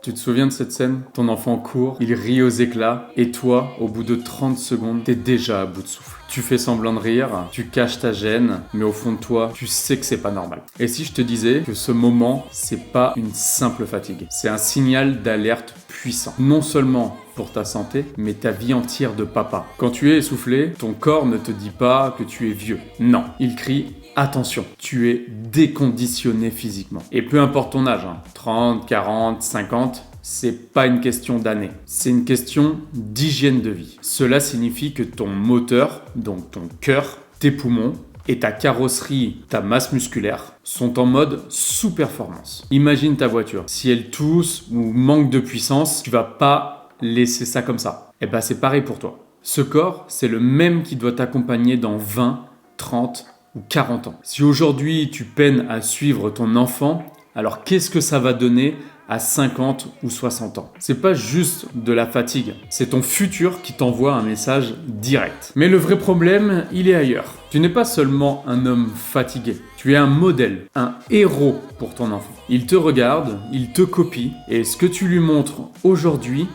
Tu te souviens de cette scène? Ton enfant court, il rit aux éclats, et toi, au bout de 30 secondes, t'es déjà à bout de souffle. Tu fais semblant de rire, tu caches ta gêne, mais au fond de toi, tu sais que c'est pas normal. Et si je te disais que ce moment, c'est pas une simple fatigue, c'est un signal d'alerte puissant. Non seulement pour ta santé, mais ta vie entière de papa. Quand tu es essoufflé, ton corps ne te dit pas que tu es vieux. Non, il crie attention, tu es déconditionné physiquement. Et peu importe ton âge, 30, 40, 50, c'est pas une question d'années, c'est une question d'hygiène de vie. Cela signifie que ton moteur, donc ton cœur, tes poumons, et ta carrosserie, ta masse musculaire, sont en mode sous-performance. Imagine ta voiture. Si elle tousse ou manque de puissance, tu vas pas laisser ça comme ça. Et ben c'est pareil pour toi. Ce corps, c'est le même qui doit t'accompagner dans 20, 30 ou 40 ans. Si aujourd'hui tu peines à suivre ton enfant, alors qu'est-ce que ça va donner à 50 ou 60 ans? C'est pas juste de la fatigue, c'est ton futur qui t'envoie un message direct. Mais le vrai problème, il est ailleurs. Tu n'es pas seulement un homme fatigué, tu es un modèle, un héros pour ton enfant. Il te regarde, il te copie, et ce que tu lui montres aujourd'hui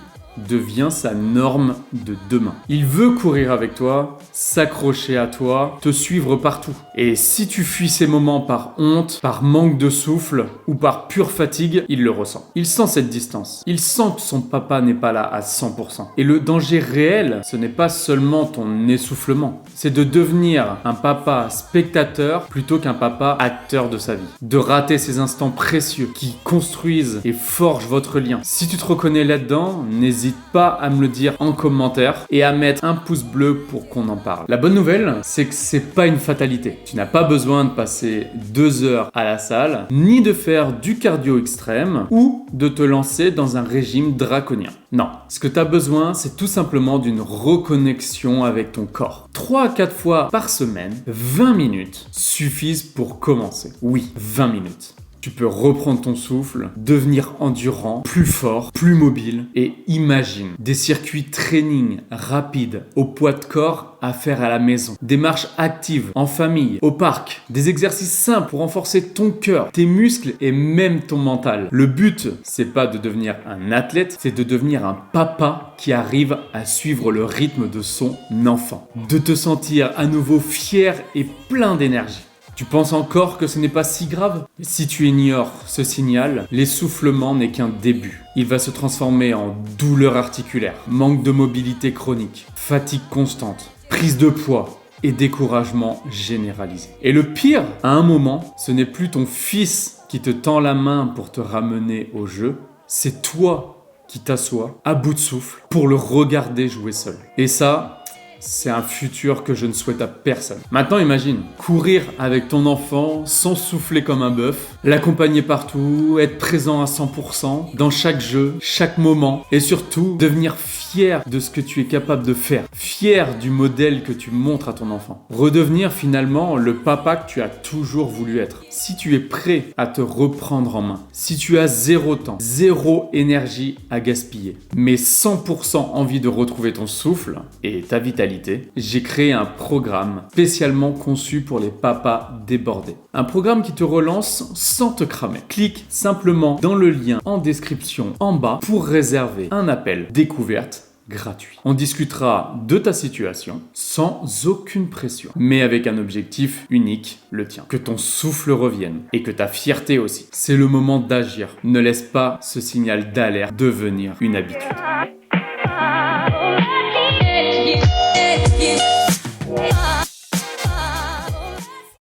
devient sa norme de demain. Il veut courir avec toi, s'accrocher à toi, te suivre partout. Et si tu fuis ces moments par honte, par manque de souffle ou par pure fatigue, il le ressent. Il sent cette distance. Il sent que son papa n'est pas là à 100%. Et le danger réel, ce n'est pas seulement ton essoufflement, c'est de devenir un papa spectateur plutôt qu'un papa acteur de sa vie. De rater ces instants précieux qui construisent et forgent votre lien. Si tu te reconnais là-dedans, n'hésite pas à me le dire en commentaire et à mettre un pouce bleu pour qu'on en parle. La bonne nouvelle, c'est que c'est pas une fatalité. Tu n'as pas besoin de passer 2 heures à la salle, ni de faire du cardio extrême ou de te lancer dans un régime draconien. Non, ce que tu as besoin, c'est tout simplement d'une reconnexion avec ton corps. 3 à 4 fois par semaine, 20 minutes suffisent pour commencer. Oui, 20 minutes. Tu peux reprendre ton souffle, devenir endurant, plus fort, plus mobile et imagine des circuits training rapides au poids de corps à faire à la maison, des marches actives en famille, au parc, des exercices simples pour renforcer ton cœur, tes muscles et même ton mental. Le but, c'est pas de devenir un athlète, c'est de devenir un papa qui arrive à suivre le rythme de son enfant, de te sentir à nouveau fier et plein d'énergie. Tu penses encore que ce n'est pas si grave? Si tu ignores ce signal, l'essoufflement n'est qu'un début. Il va se transformer en douleur articulaire, manque de mobilité chronique, fatigue constante, prise de poids et découragement généralisé. Et le pire, à un moment, ce n'est plus ton fils qui te tend la main pour te ramener au jeu, c'est toi qui t'assois à bout de souffle pour le regarder jouer seul. Et ça, c'est un futur que je ne souhaite à personne. Maintenant, imagine, courir avec ton enfant sans souffler comme un bœuf, l'accompagner partout, être présent à 100% dans chaque jeu, chaque moment, et surtout devenir fier de ce que tu es capable de faire, fier du modèle que tu montres à ton enfant. Redevenir finalement le papa que tu as toujours voulu être. Si tu es prêt à te reprendre en main, si tu as 0 temps, 0 énergie à gaspiller, mais 100% envie de retrouver ton souffle et ta vitalité, j'ai créé un programme spécialement conçu pour les papas débordés. Un programme qui te relance sans te cramer. Clique simplement dans le lien en description en bas pour réserver un appel découverte gratuit. On discutera de ta situation sans aucune pression, mais avec un objectif unique, le tien. Que ton souffle revienne et que ta fierté aussi. C'est le moment d'agir. Ne laisse pas ce signal d'alerte devenir une habitude.